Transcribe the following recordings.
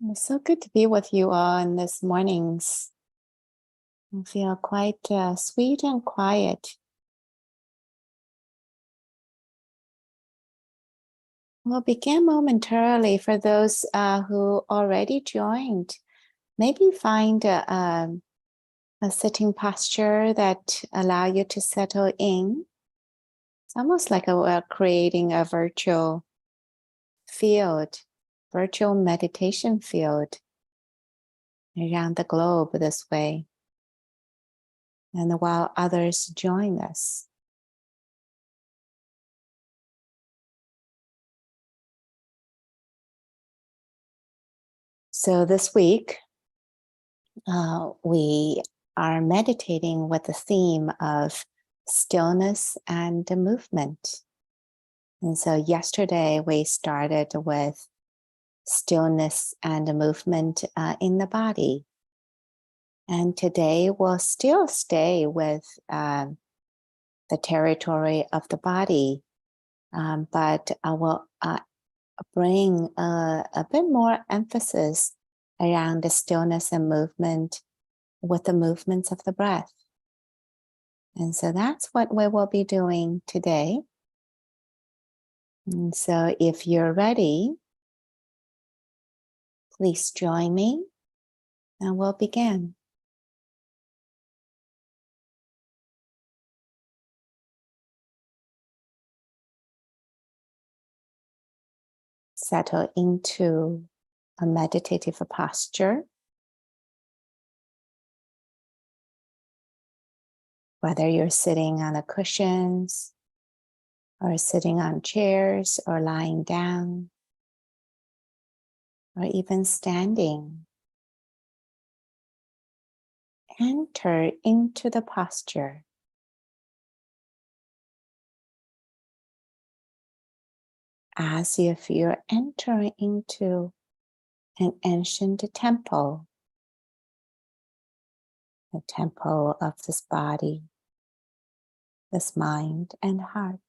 It's so good to be with you all in this mornings. I feel quite sweet and quiet. We'll begin momentarily for those who already joined. Maybe find a sitting posture that allow you to settle in. It's almost like we're creating a virtual field, virtual meditation field around the globe this way. And while others join us. So this week, we are meditating with the theme of stillness and movement. And so yesterday we started with stillness and movement in the body. And today we'll still stay with the territory of the body, but I will bring a bit more emphasis around the stillness and movement with the movements of the breath. And so that's what we will be doing today. And so if you're ready, please join me and we'll begin. Settle into a meditative posture. Whether you're sitting on the cushions or sitting on chairs or lying down or even standing. Enter into the posture. As if you're entering into an ancient temple, the temple of this body, this mind and heart.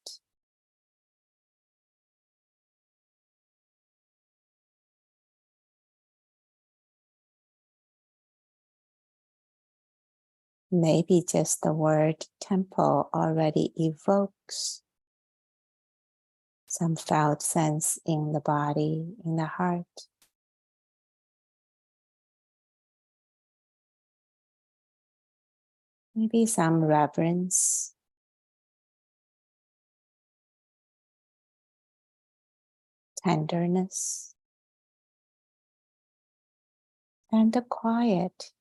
Maybe just the word temple already evokes some felt sense in the body, in the heart. Maybe some reverence, tenderness, and the quiet.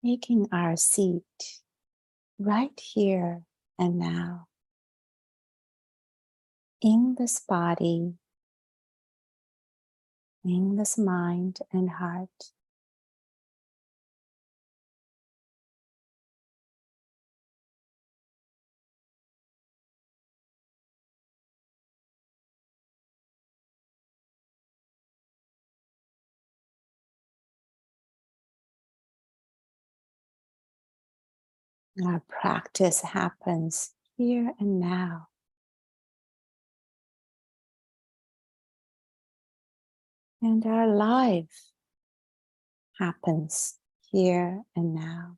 Making our seat right here and now in this body, in this mind and heart. Our practice happens here and now. And our life happens here and now.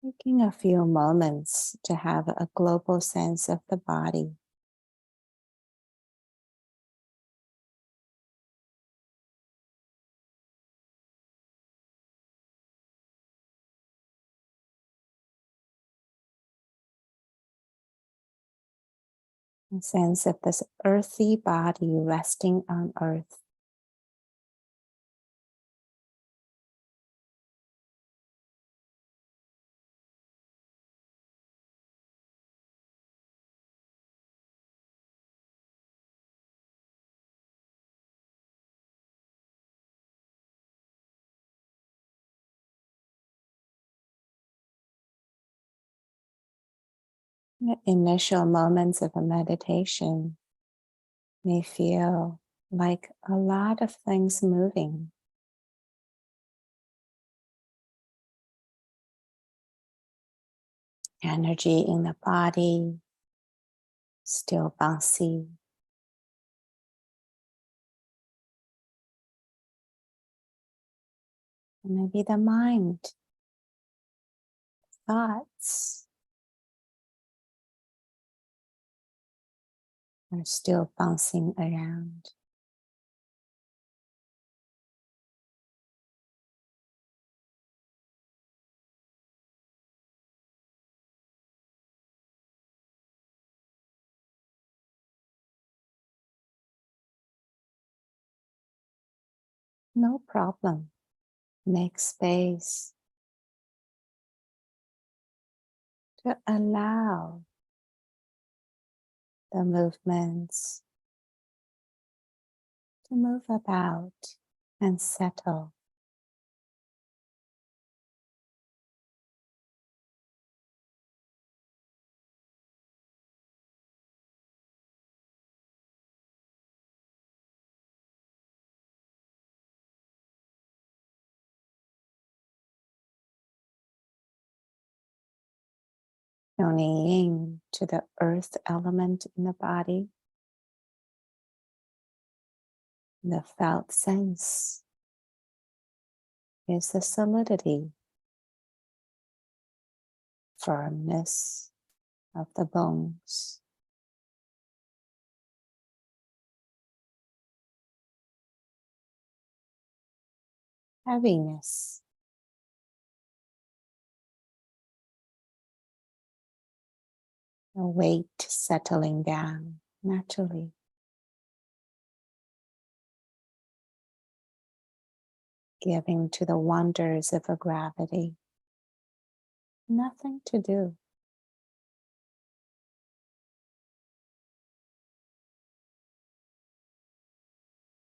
Taking a few moments to have a global sense of the body. A sense of this earthy body resting on earth. The initial moments of a meditation may feel like a lot of things moving. Energy in the body, still bouncy. Maybe the mind, thoughts are still bouncing around. No problem. Make space to allow the movements to move about and settle. Tuning in to the earth element in the body, the felt sense is the solidity, firmness of the bones. Heaviness, a weight settling down naturally. Giving to the wonders of a gravity. Nothing to do.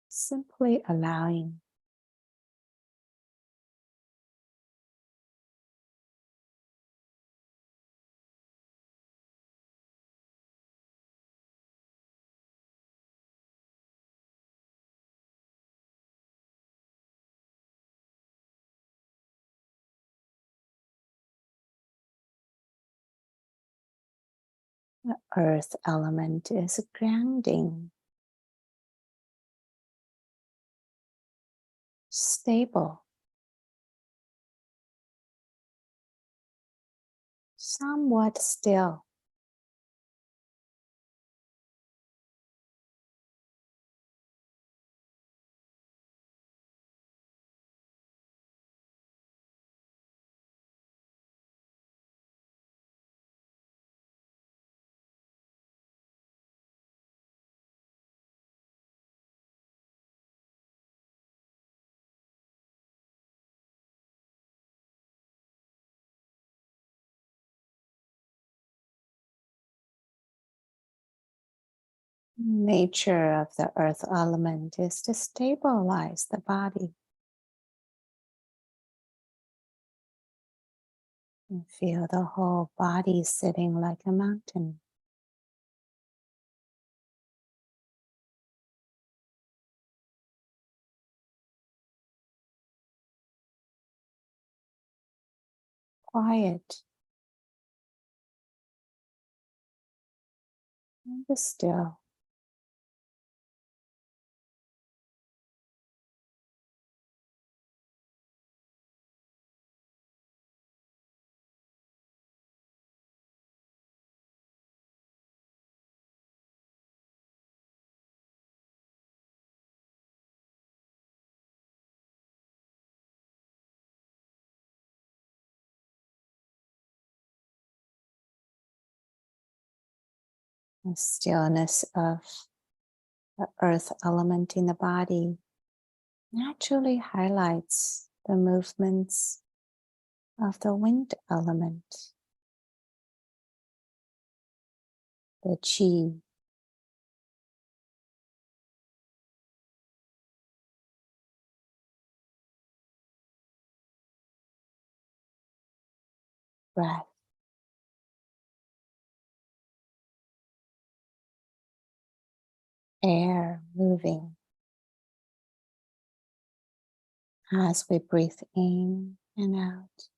Simply allowing. The earth element is grounding, stable, somewhat still. Nature of the earth element is to stabilize the body. And feel the whole body sitting like a mountain. Quiet and still. The stillness of the earth element in the body naturally highlights the movements of the wind element, the chi, breath, air moving as we breathe in and out.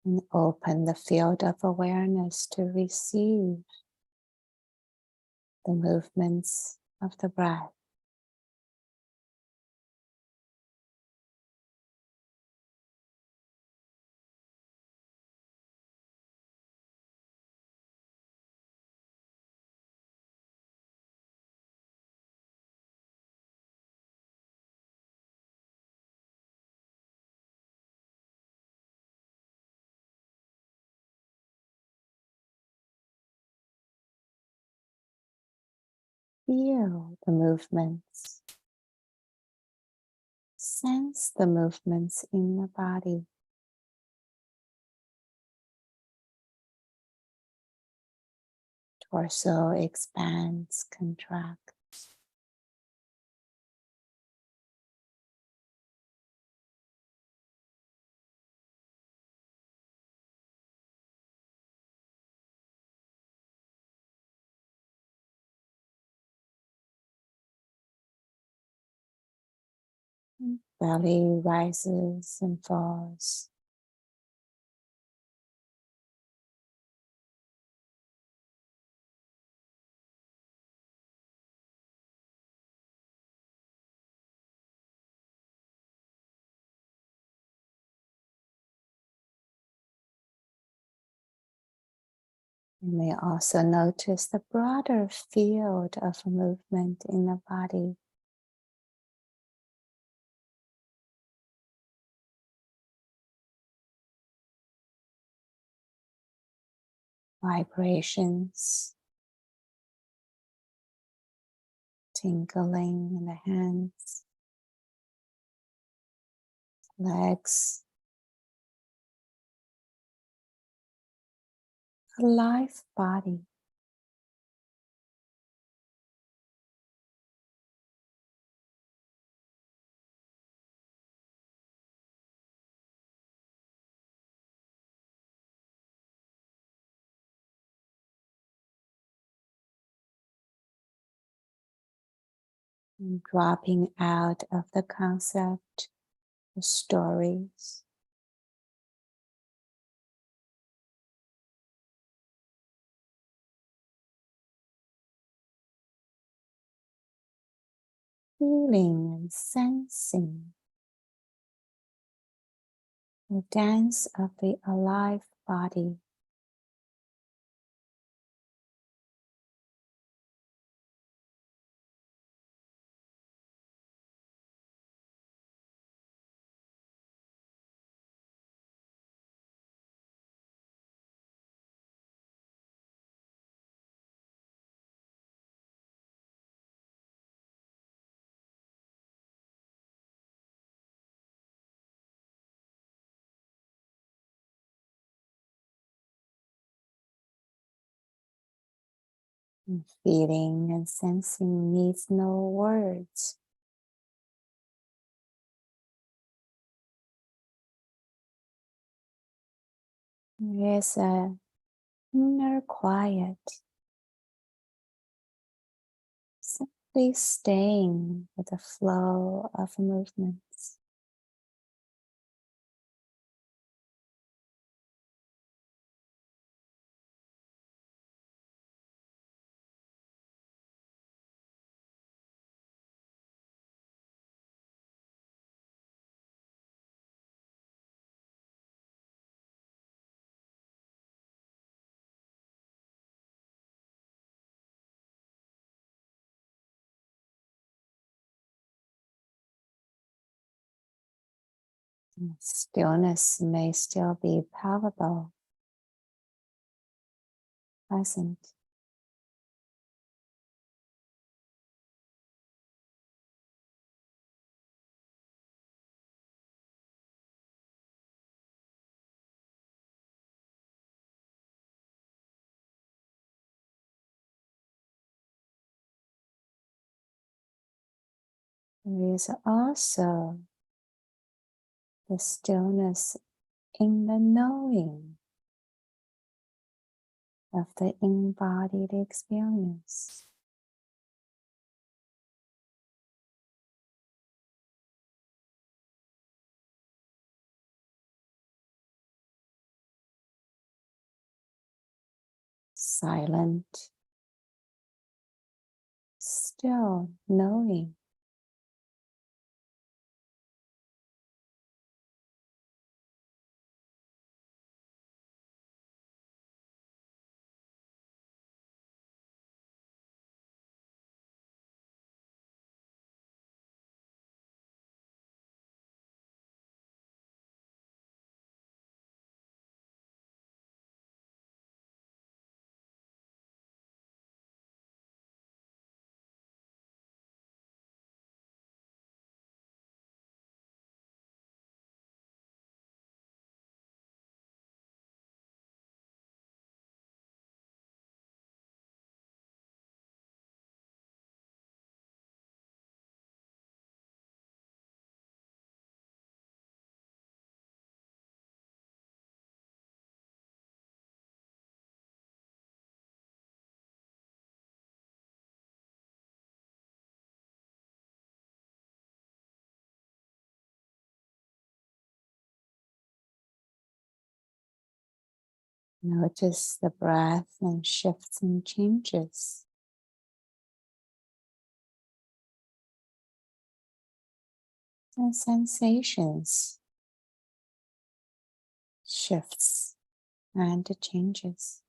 And open the field of awareness to receive the movements of the breath. Feel the movements. Sense the movements in the body. Torso expands, contracts. Belly rises and falls. You may also notice the broader field of movement in the body. Vibrations, tingling in the hands, legs, a live body. And dropping out of the concept, the stories, feeling and sensing the dance of the alive body. And feeling and sensing needs no words. There is a inner quiet, simply staying with the flow of movements. And stillness may still be palpable, present. There is also the stillness in the knowing of the embodied experience. Silent, still knowing. Notice the breath and shifts and changes. And sensations, shifts and changes.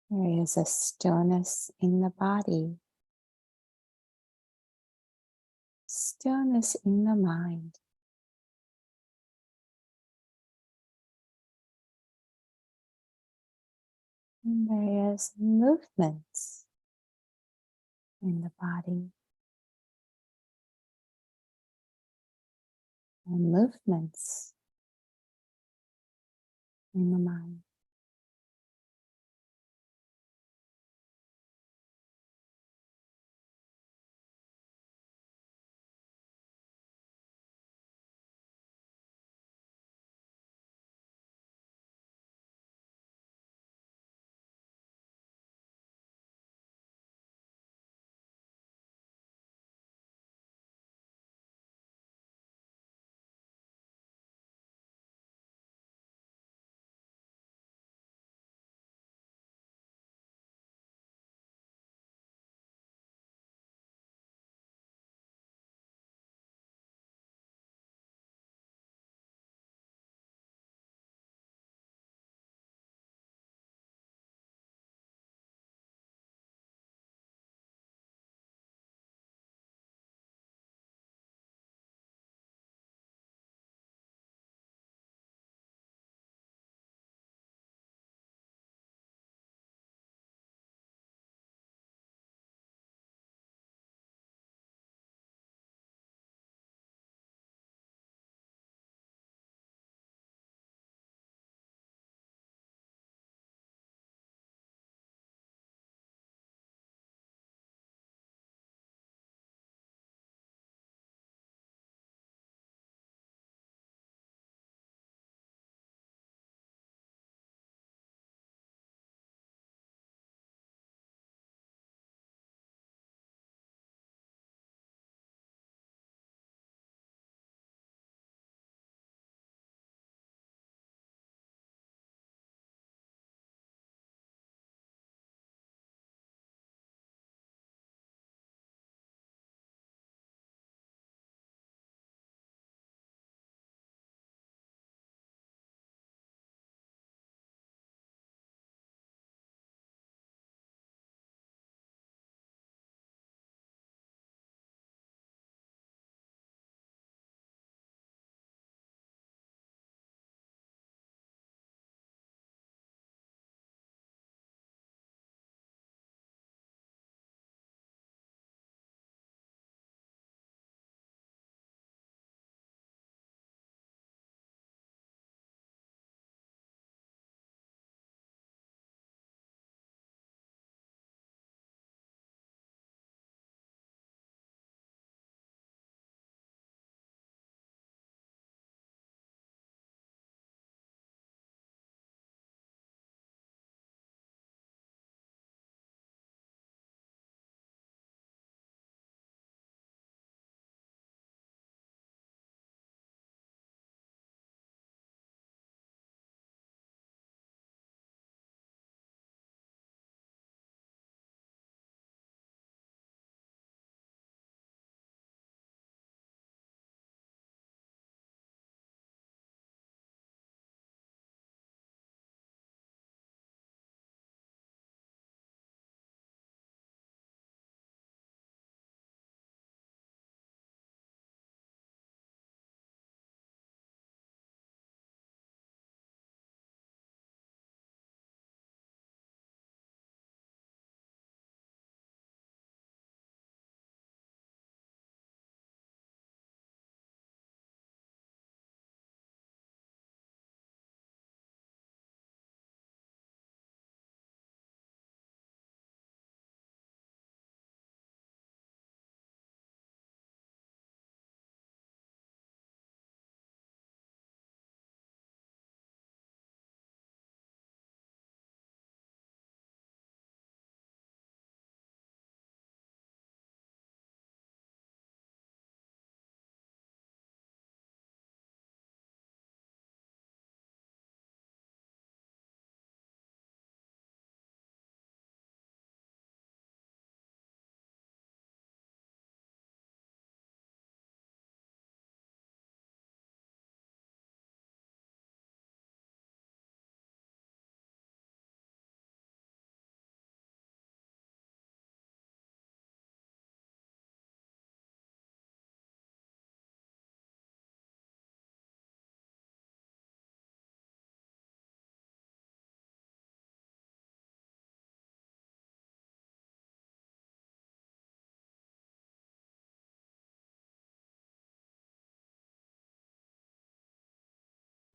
There is a stillness in the body, stillness in the mind. And there is movements in the body and movements in the mind.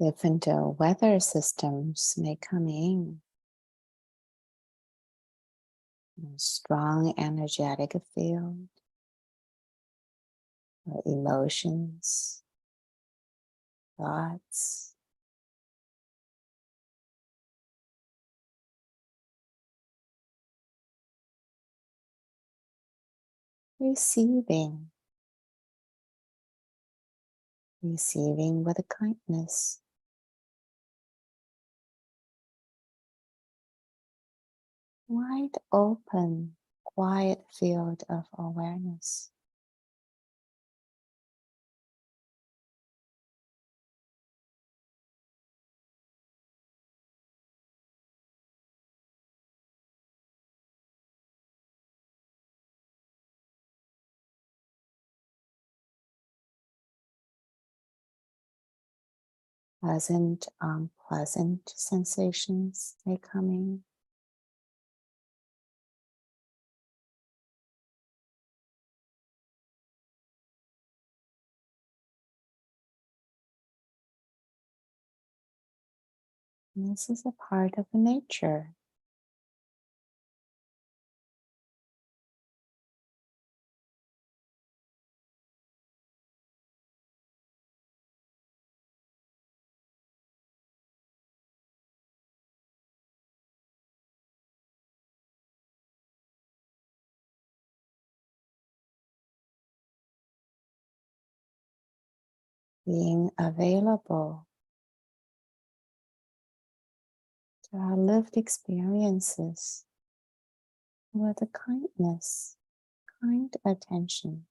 Different weather systems may come in. A strong energetic field or emotions, thoughts, receiving, receiving with a kindness, wide open, quiet field of awareness. Pleasant, unpleasant sensations may come in. And this is a part of nature. Being available to our lived experiences with a kindness, kind attention.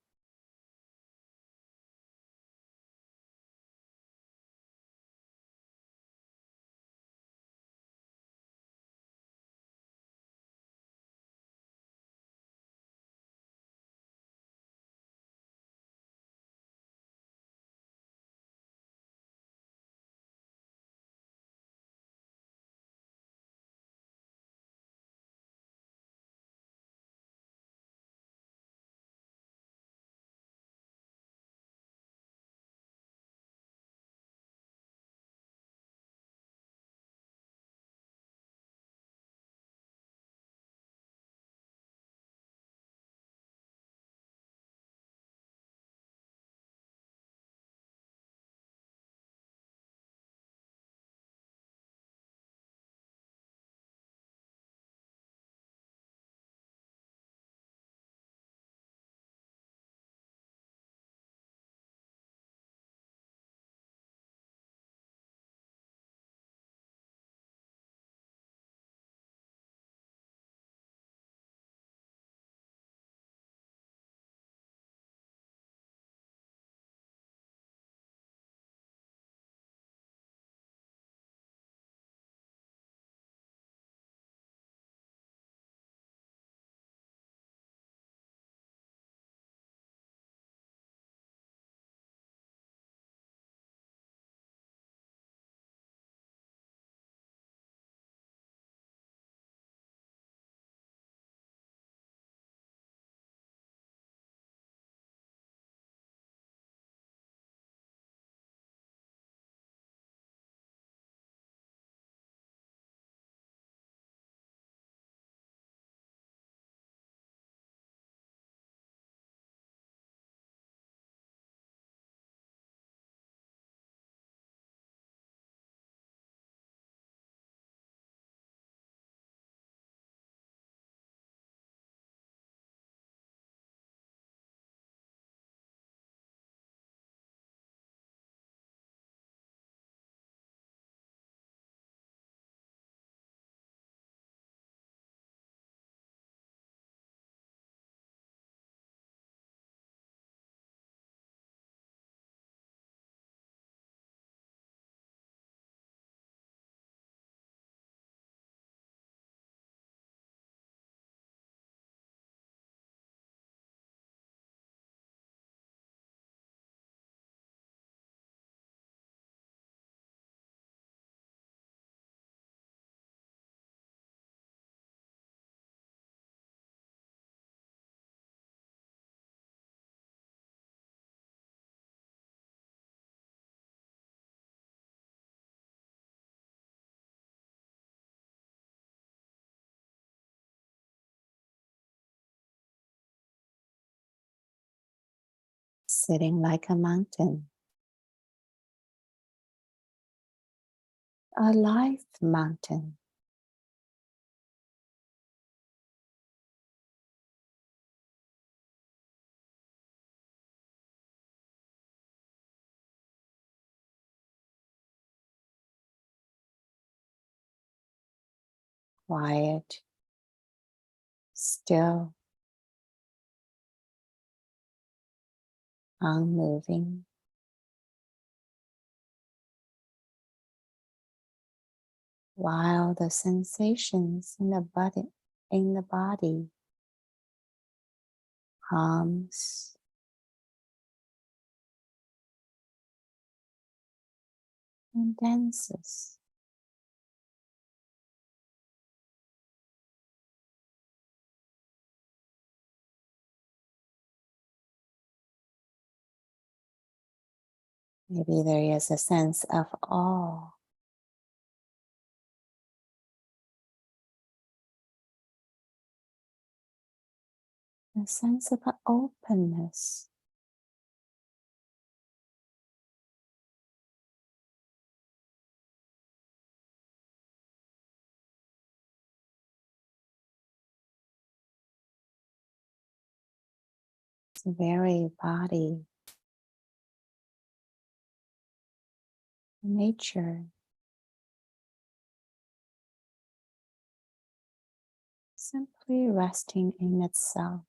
sitting like a mountain, a life mountain. Quiet, still, unmoving. While the sensations in the body hums and dances. Maybe there is a sense of awe, a sense of openness. The very body, nature, simply resting in itself.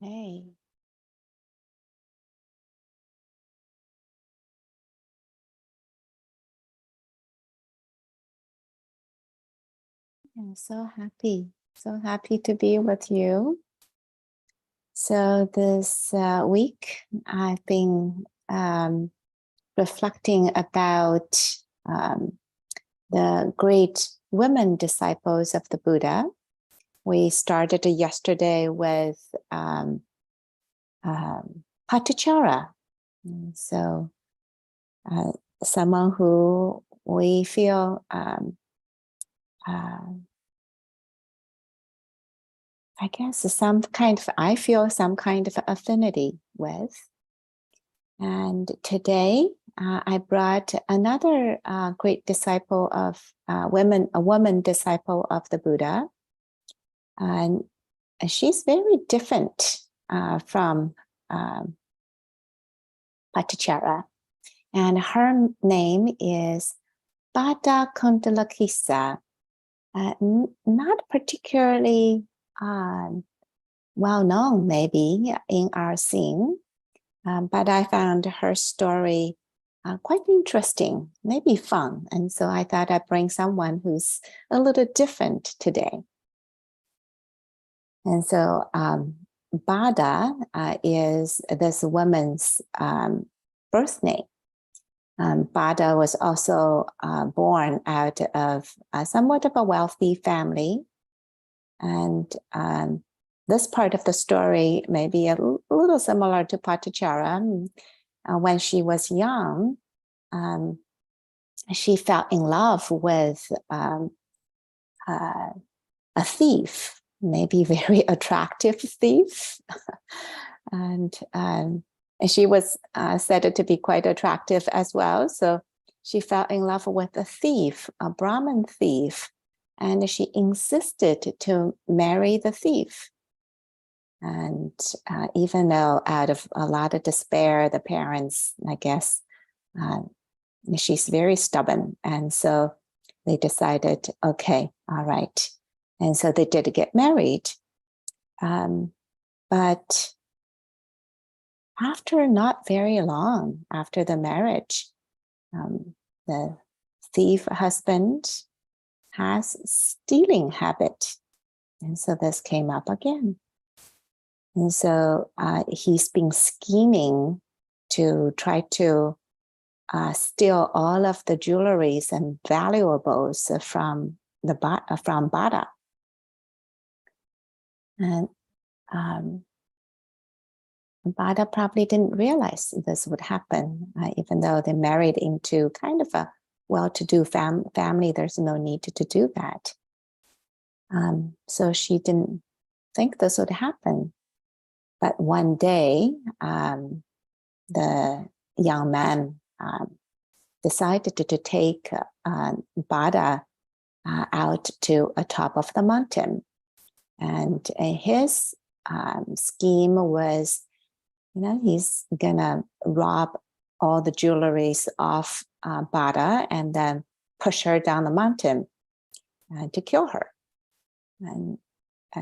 Hey, I'm so happy to be with you. So this week, I've been reflecting about the great women disciples of the Buddha. We started yesterday with Patichara. So someone who we feel, I guess, I feel some kind of affinity with. And today, I brought another great disciple of a woman disciple of the Buddha. And she's very different from Patichara. And her name is Bada Kundalakisa. Not particularly well known, maybe, in our scene. But I found her story quite interesting, maybe fun. And so I thought I'd bring someone who's a little different today. And so Bada is this woman's birth name. Bada was also born out of somewhat of a wealthy family. And this part of the story may be a little similar to Patichara. When she was young, she fell in love with a thief, maybe very attractive thief. and she was said to be quite attractive as well. So she fell in love with a thief, a Brahmin thief, and she insisted to marry the thief. And even though out of a lot of despair, the parents, I guess, she's very stubborn. And so they decided, okay, all right. And so they did get married. But after not very long after the marriage, the thief husband has stealing habit. And so this came up again. And so he's been scheming to try to steal all of the jewelries and valuables from Bada. And Bada probably didn't realize this would happen, even though they married into kind of a well-to-do family. There's no need to do that. So she didn't think this would happen. But one day, the young man decided to take Bada out to a top of the mountain. And his scheme was, he's gonna rob all the jewelries off Bada and then push her down the mountain to kill her. And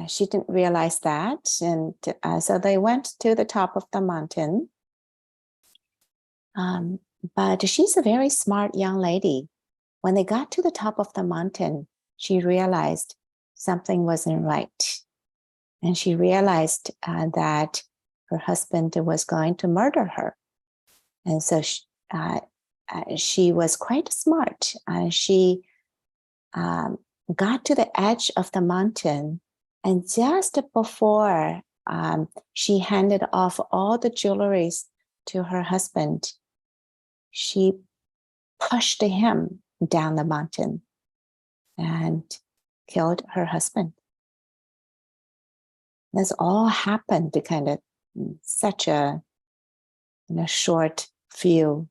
she didn't realize that. And so they went to the top of the mountain. But she's a very smart young lady. When they got to the top of the mountain, she realized something wasn't right. And she realized that her husband was going to murder her. And so she was quite smart. She got to the edge of the mountain, and just before she handed off all the jewelries to her husband, she pushed him down the mountain and killed her husband. This all happened to kind of such a short few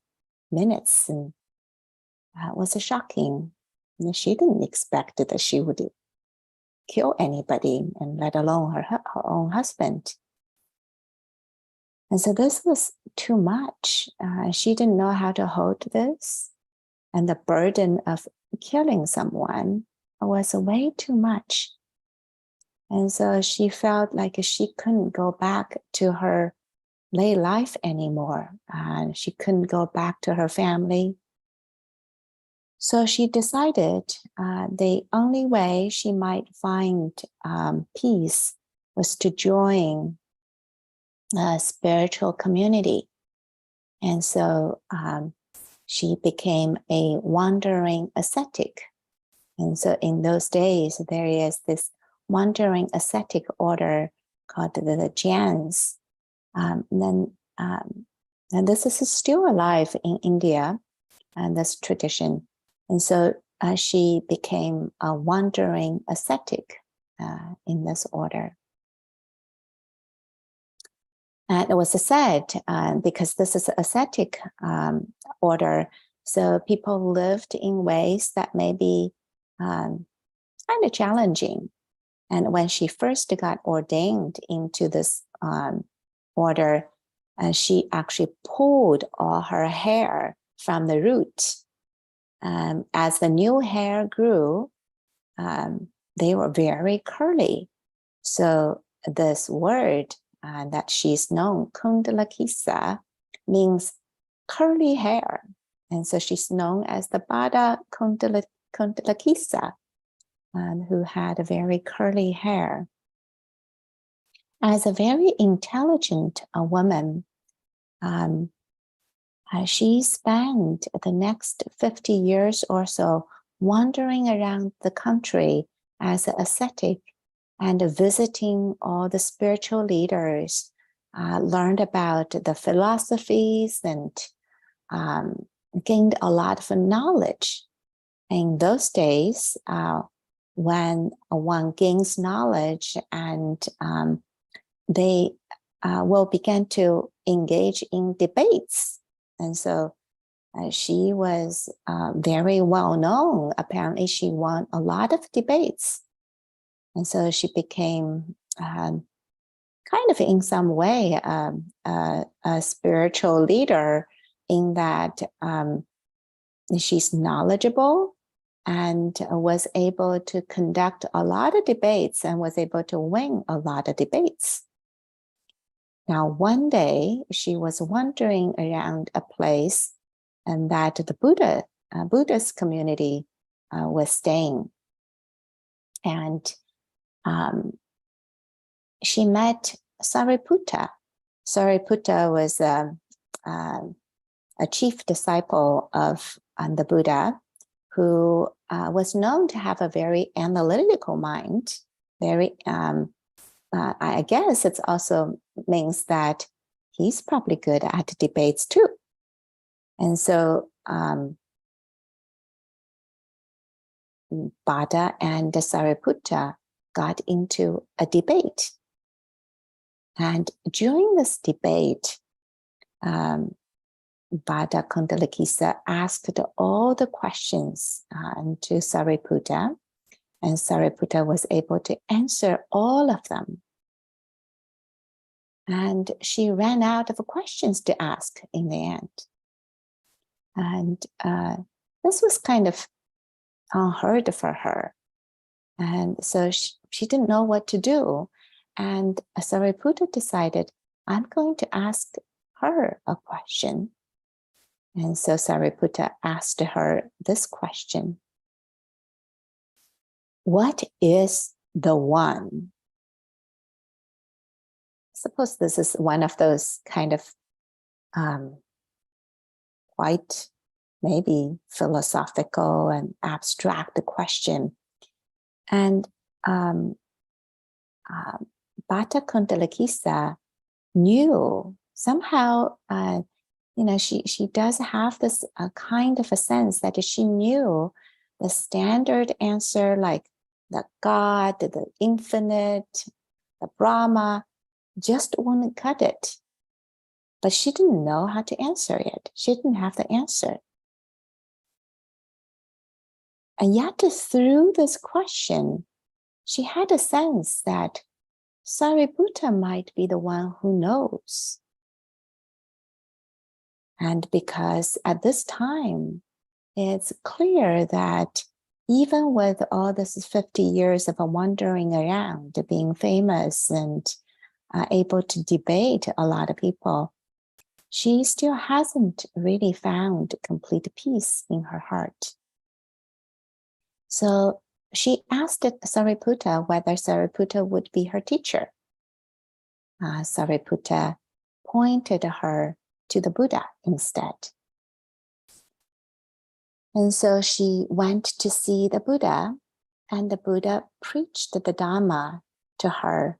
minutes, and it was shocking. She didn't expect that she would kill anybody, and let alone her own husband. And so this was too much. She didn't know how to hold this, and the burden of killing someone was way too much. And so she felt like she couldn't go back to her lay life anymore. She couldn't go back to her family. So she decided the only way she might find peace was to join a spiritual community. And so she became a wandering ascetic. And so in those days, there is this wandering ascetic order called the Jains. And this is still alive in India, and this tradition. And so she became a wandering ascetic in this order. And it was said, because this is an ascetic order, so people lived in ways that may be kind of challenging. And when she first got ordained into this order, she actually pulled all her hair from the root. As the new hair grew, they were very curly. So this word that she's known, Kundalakisa, means curly hair. And so she's known as the Bada Kundalakisa, who had a very curly hair. As a very intelligent woman, she spent the next 50 years or so wandering around the country as an ascetic and visiting all the spiritual leaders, learned about the philosophies and gained a lot of knowledge. In those days, when one gains knowledge and they will begin to engage in debates. And so she was very well known. Apparently, she won a lot of debates. And so she became kind of in some way a spiritual leader in that she's knowledgeable and was able to conduct a lot of debates and was able to win a lot of debates. Now, one day she was wandering around a place and that the Buddhist community was staying. And she met Sariputta. Sariputta was a chief disciple of the Buddha, who was known to have a very analytical mind. Very, I guess it also means that he's probably good at debates too. And so Bhatta and Sariputta got into a debate. And during this debate, Bhatta Kundalakisa asked all the questions to Sariputta, and Sariputta was able to answer all of them. And she ran out of questions to ask in the end. And this was kind of unheard for her. And so she didn't know what to do. And Sariputta decided, I'm going to ask her a question. And so Sariputta asked her this question: what is the one? I suppose this is one of those kind of quite maybe philosophical and abstract question. And Bhatta Kundalakisa knew somehow, she does have this kind of a sense that she knew the standard answer, like the God, the infinite, the Brahma, just wouldn't cut it. But she didn't know how to answer it. She didn't have the answer. And yet through this question, she had a sense that Sariputta might be the one who knows. And because at this time, it's clear that even with all this 50 years of wandering around, being famous and able to debate a lot of people, she still hasn't really found complete peace in her heart. So she asked Sariputta whether Sariputta would be her teacher. Sariputta pointed her to the Buddha instead. And so she went to see the Buddha, and the Buddha preached the Dharma to her.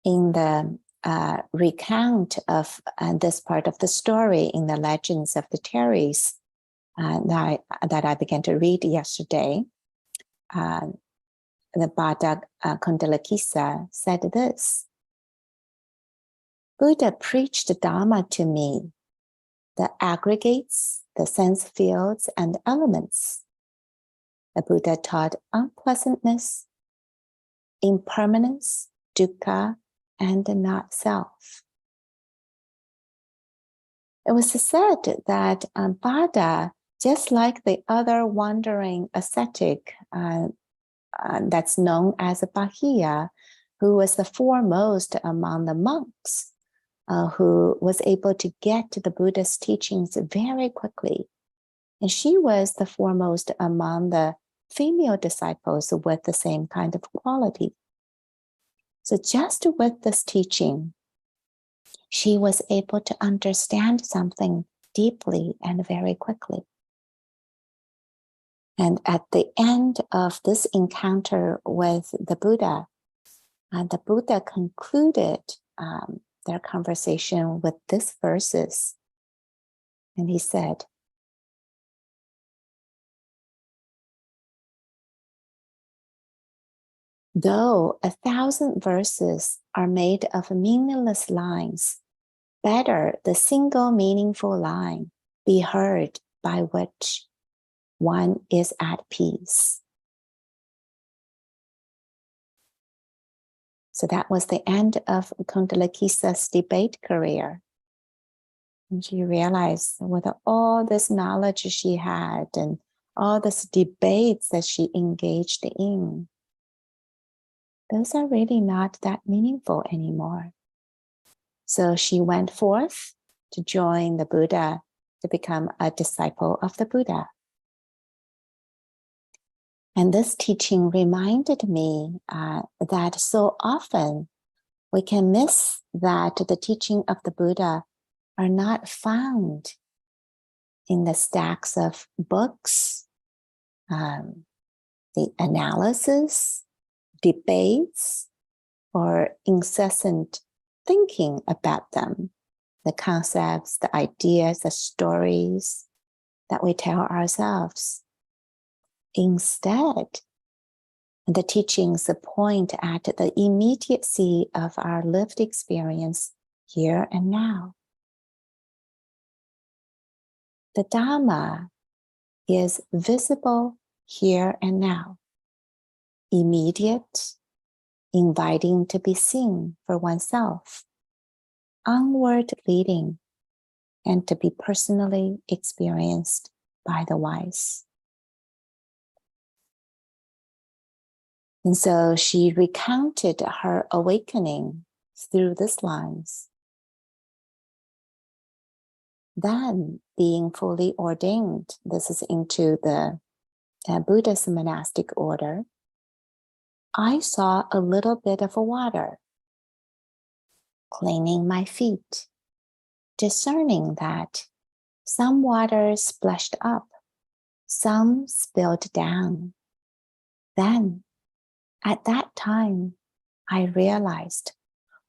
In the recount of this part of the story in the Legends of the Terries that I began to read yesterday, the Bhatta Kundalakisa said this: Buddha preached Dharma to me, the aggregates, the sense fields, and elements. The Buddha taught unpleasantness, impermanence, dukkha, and not self. It was said that Bhatta, just like the other wandering ascetic that's known as a Bahiya, who was the foremost among the monks, who was able to get to the Buddha's teachings very quickly. And she was the foremost among the female disciples with the same kind of quality. So just with this teaching, she was able to understand something deeply and very quickly. And at the end of this encounter with the Buddha concluded their conversation with this verses. And he said, though 1,000 verses are made of meaningless lines, better the single meaningful line be heard by which one is at peace. So that was the end of Kundalakisa's debate career. And she realized with all this knowledge she had and all these debates that she engaged in, those are really not that meaningful anymore. So she went forth to join the Buddha, to become a disciple of the Buddha. And this teaching reminded me that so often we can miss that the teaching of the Buddha are not found in the stacks of books, the analysis, debates, or incessant thinking about them, the concepts, the ideas, the stories that we tell ourselves. Instead, the teachings point at the immediacy of our lived experience here and now. The Dharma is visible here and now, immediate, inviting to be seen for oneself, onward leading, and to be personally experienced by the wise. And so she recounted her awakening through these lines. Then, being fully ordained, this is into the Buddhist monastic order, I saw a little bit of water cleaning my feet, discerning that some water splashed up, some spilled down. Then, at that time, I realized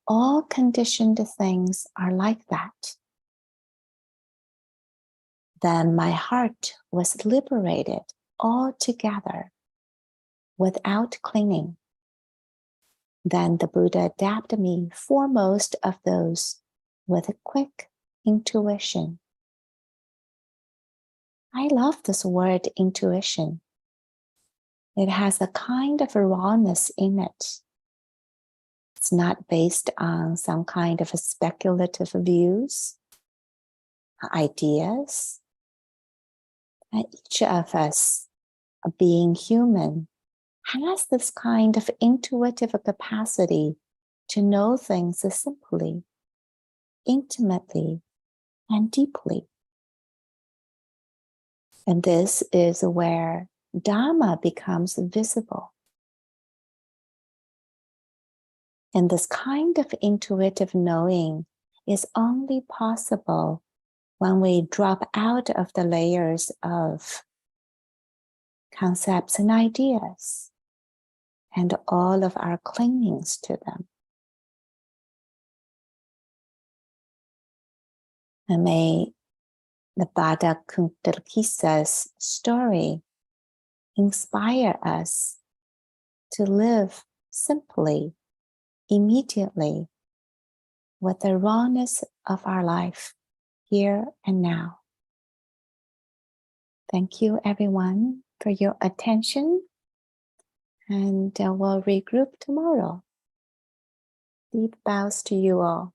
all conditioned things are like that. Then my heart was liberated altogether without clinging. Then the Buddha dabbed me foremost of those with a quick intuition. I love this word intuition. It has a kind of rawness in it. It's not based on some kind of a speculative views, ideas. Each of us, being human, has this kind of intuitive capacity to know things simply, intimately, and deeply. And this is where Dharma becomes visible. And this kind of intuitive knowing is only possible when we drop out of the layers of concepts and ideas and all of our clingings to them. And may the Bhadda Kundalakisa's story inspire us to live simply, immediately, with the rawness of our life here and now. Thank you, everyone, for your attention, and we'll regroup tomorrow. Deep bows to you all.